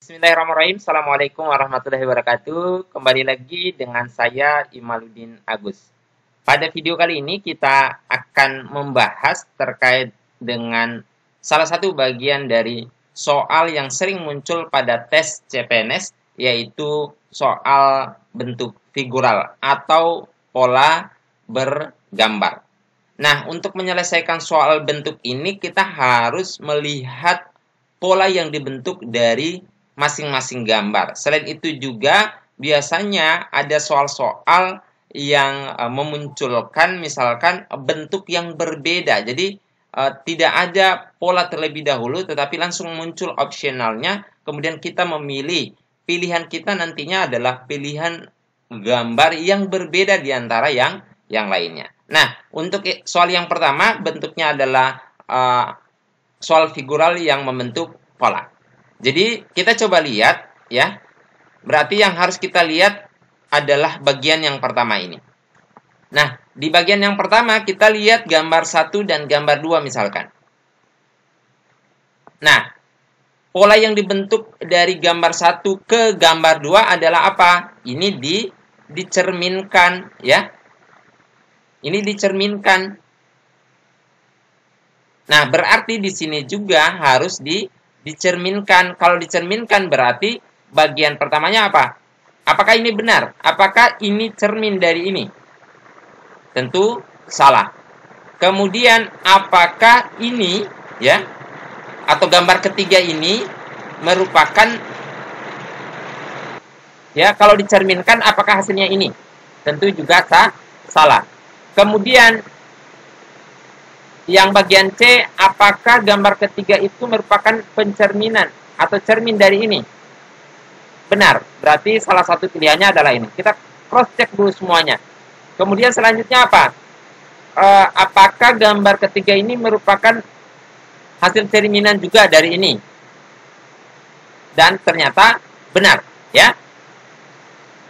Bismillahirrahmanirrahim. Assalamualaikum warahmatullahi wabarakatuh. Kembali lagi dengan saya Imaluddin Agus. Pada video kali ini kita akan membahas terkait dengan salah satu bagian dari soal yang sering muncul pada tes CPNS, yaitu soal bentuk figural atau pola bergambar. Nah, untuk menyelesaikan soal bentuk ini kita harus melihat pola yang dibentuk dari masing-masing gambar. Selain itu juga biasanya ada soal-soal yang memunculkan misalkan bentuk yang berbeda. Jadi tidak ada pola terlebih dahulu tetapi langsung muncul opsionalnya. Kemudian kita memilih, pilihan kita nantinya adalah pilihan gambar yang berbeda di antara yang lainnya. Nah, untuk soal yang pertama bentuknya adalah soal figural yang membentuk pola. Jadi kita coba lihat ya. Berarti yang harus kita lihat adalah bagian yang pertama ini. Nah, di bagian yang pertama kita lihat gambar 1 dan gambar 2 misalkan. Nah, pola yang dibentuk dari gambar 1 ke gambar 2 adalah apa? Ini dicerminkan ya. Ini dicerminkan. Nah, berarti di sini juga harus dicerminkan. Kalau dicerminkan berarti bagian pertamanya apa? Apakah ini benar? Apakah ini cermin dari ini? Tentu salah. Kemudian apakah ini ya atau gambar ketiga ini merupakan ya kalau dicerminkan apakah hasilnya ini? Tentu juga salah. Kemudian yang bagian C, apakah gambar ketiga itu merupakan pencerminan atau cermin dari ini? Benar, berarti salah satu pilihannya adalah ini. Kita cross check dulu semuanya. Kemudian selanjutnya apa? Apakah gambar ketiga ini merupakan hasil cerminan juga dari ini? Dan ternyata benar, ya.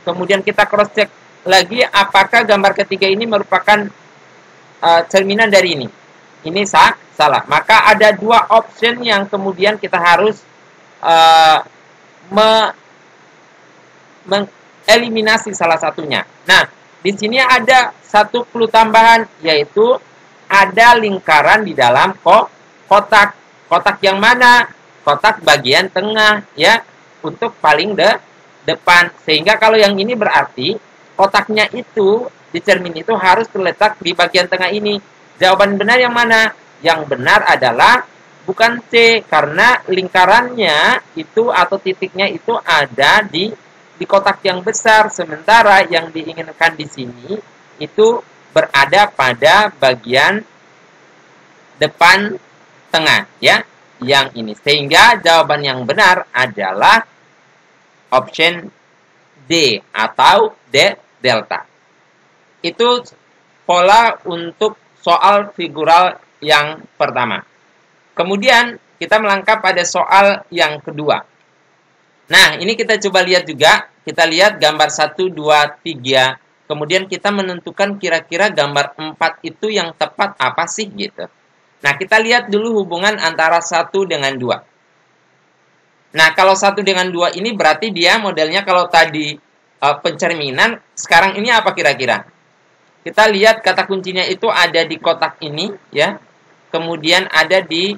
Kemudian kita cross check lagi, apakah gambar ketiga ini merupakan cerminan dari ini? Ini salah. Maka ada dua option yang kemudian kita harus mengeliminasi salah satunya. Nah, di sini ada satu clue tambahan, yaitu ada lingkaran di dalam kotak. Kotak yang mana? Kotak bagian tengah, ya, untuk paling depan. Sehingga kalau yang ini berarti kotaknya itu, di cermin itu harus terletak di bagian tengah ini. Jawaban benar yang mana? Yang benar adalah bukan C, karena lingkarannya itu atau titiknya itu ada di kotak yang besar, sementara yang diinginkan di sini itu berada pada bagian depan tengah, ya, yang ini. Sehingga jawaban yang benar adalah option D atau delta. Itu pola untuk soal figural yang pertama. Kemudian kita melangkah pada soal yang kedua. Nah, ini kita coba lihat juga. Kita lihat gambar 1, 2, 3. Kemudian kita menentukan kira-kira gambar 4 itu yang tepat apa sih gitu. Nah, kita lihat dulu hubungan antara 1 dengan 2. Nah, kalau 1 dengan 2 ini berarti dia modelnya kalau tadi pencerminan, sekarang ini apa kira-kira? Kita lihat kata kuncinya itu ada di kotak ini, ya. Kemudian ada di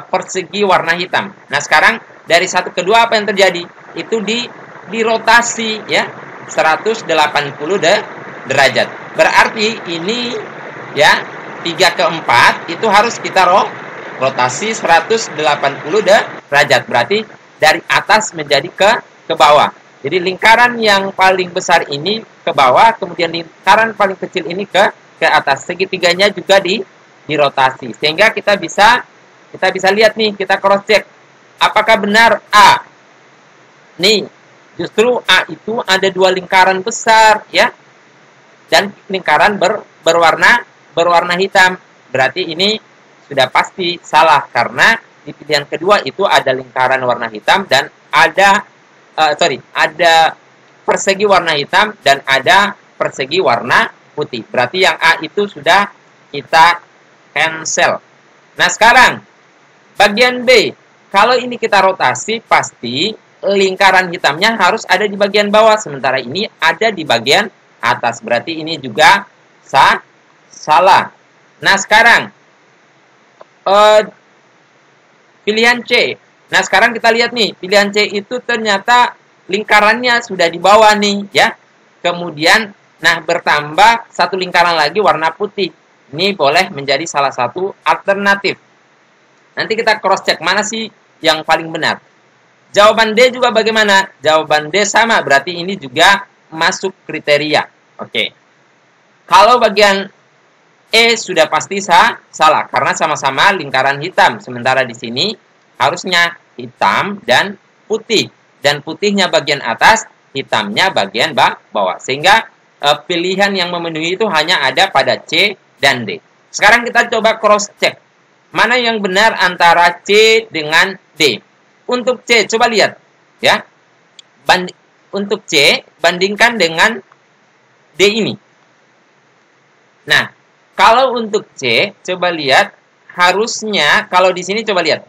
persegi warna hitam. Nah, sekarang dari 1 ke 2 apa yang terjadi? Itu dirotasi, ya, 180 derajat. Berarti ini, ya, 3 ke 4 itu harus kita rotasi 180 derajat. Berarti dari atas menjadi ke bawah. Jadi lingkaran yang paling besar ini ke bawah, kemudian lingkaran paling kecil ini ke atas. Segitiganya juga dirotasi. Sehingga kita bisa lihat nih, kita cross check. Apakah benar A? Nih, justru A itu ada 2 lingkaran besar, ya. Dan lingkaran berwarna hitam. Berarti ini sudah pasti salah karena di pilihan kedua itu ada lingkaran warna hitam dan ada persegi warna hitam dan ada persegi warna putih. Berarti yang A itu sudah kita cancel. Nah, sekarang bagian B. Kalau ini kita rotasi, pasti lingkaran hitamnya harus ada di bagian bawah, sementara ini ada di bagian atas. Berarti ini juga salah. Nah, sekarang pilihan C. Nah, sekarang kita lihat nih, pilihan C itu ternyata lingkarannya sudah di bawah nih, ya. Kemudian, nah bertambah satu lingkaran lagi warna putih. Ini boleh menjadi salah satu alternatif. Nanti kita cross check mana sih yang paling benar. Jawaban D juga bagaimana? Jawaban D sama, berarti ini juga masuk kriteria. Oke. Kalau bagian E sudah pasti salah karena sama-sama lingkaran hitam. Sementara di sini harusnya hitam dan putih. Dan putihnya bagian atas, hitamnya bagian bawah. Sehingga pilihan yang memenuhi itu hanya ada pada C dan D. Sekarang kita coba cross check. Mana yang benar antara C dengan D? Untuk C, coba lihat. Ya. Untuk C, bandingkan dengan D ini. Nah, kalau untuk C, coba lihat, harusnya, kalau di sini coba lihat,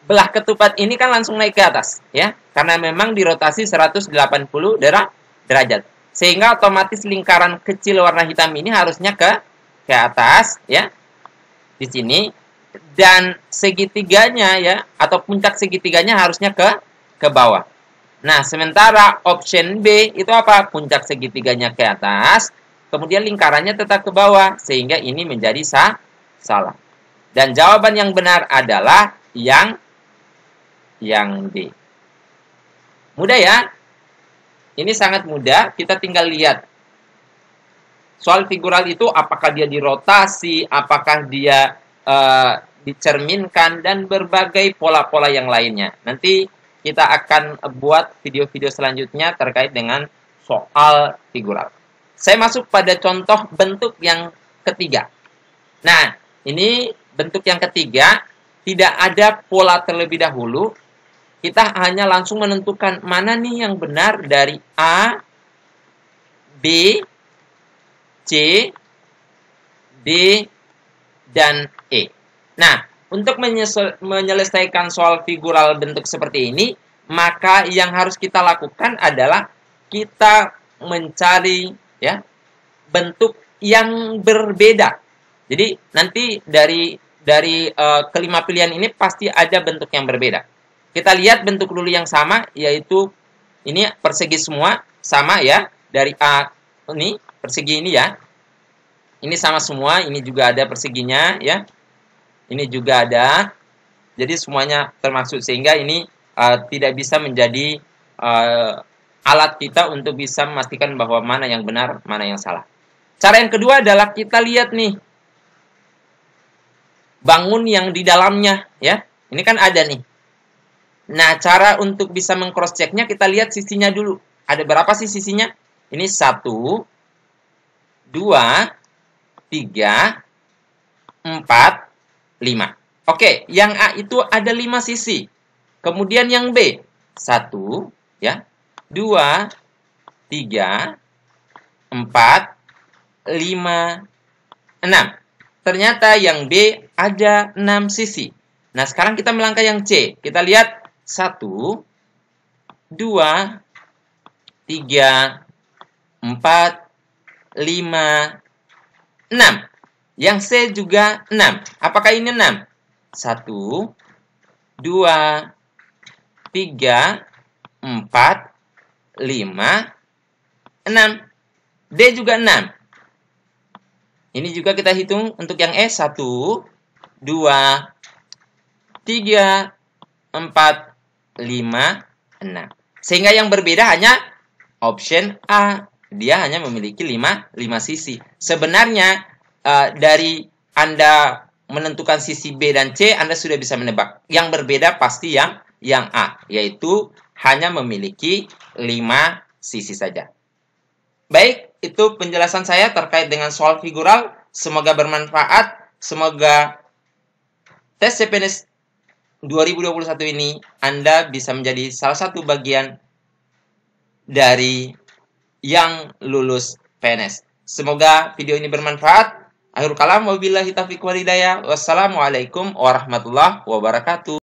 belah ketupat ini kan langsung naik ke atas, ya, karena memang dirotasi 180 derajat, sehingga otomatis lingkaran kecil warna hitam ini harusnya ke atas, ya, di sini, dan segitiganya, ya, atau puncak segitiganya harusnya ke bawah. Nah, sementara option B itu apa? Puncak segitiganya ke atas, kemudian lingkarannya tetap ke bawah, sehingga ini menjadi salah. Dan jawaban yang benar adalah yang D. Mudah ya? Ini sangat mudah, kita tinggal lihat. Soal figural itu apakah dia dirotasi, apakah dia dicerminkan, dan berbagai pola-pola yang lainnya. Nanti kita akan buat video-video selanjutnya terkait dengan soal figural. Saya masuk pada contoh bentuk yang ketiga. Nah, ini bentuk yang ketiga, tidak ada pola terlebih dahulu. Kita hanya langsung menentukan mana nih yang benar dari A, B, C, D, dan E. Nah, untuk menyelesaikan soal figural bentuk seperti ini, maka yang harus kita lakukan adalah kita mencari, ya, bentuk yang berbeda. Jadi nanti dari kelima pilihan ini pasti ada bentuk yang berbeda. Kita lihat bentuk dulu yang sama, yaitu ini persegi semua, sama ya, dari A ini persegi ini ya. Ini sama semua, ini juga ada perseginya ya. Ini juga ada. Jadi semuanya termasuk, sehingga ini tidak bisa menjadi alat kita untuk bisa memastikan bahwa mana yang benar, mana yang salah. Cara yang kedua adalah kita lihat nih bangun yang di dalamnya, ya. Ini kan ada nih. Nah, cara untuk bisa meng-cross check-nya, kita lihat sisinya dulu. Ada berapa sih sisinya? Ini 1, 2, 3, 4, 5. Oke, yang A itu ada 5 sisi. Kemudian yang B, 1, ya, 2, 3, 4, 5, 6. Ternyata yang B ada 6 sisi. Nah, sekarang kita melangkah yang C. Kita lihat 1, 2, 3, 4, 5, 6. Yang C juga 6. Apakah ini 6? 1, 2, 3, 4, 5, 6. D juga 6. Ini juga kita hitung untuk yang E. 1, 2, 3, 4, 5, 6. Sehingga yang berbeda hanya option A. Dia hanya memiliki 5 sisi. Sebenarnya dari Anda menentukan sisi B dan C, Anda sudah bisa menebak. Yang berbeda pasti yang A, yaitu hanya memiliki 5 sisi saja. Baik, itu penjelasan saya terkait dengan soal figural. Semoga bermanfaat. Semoga tes CPNS 2021 ini Anda bisa menjadi salah satu bagian dari yang lulus PNS. Semoga video ini bermanfaat. Akhirul kalam, wabillahi taufiq wal hidayah. Wassalamualaikum warahmatullahi wabarakatuh.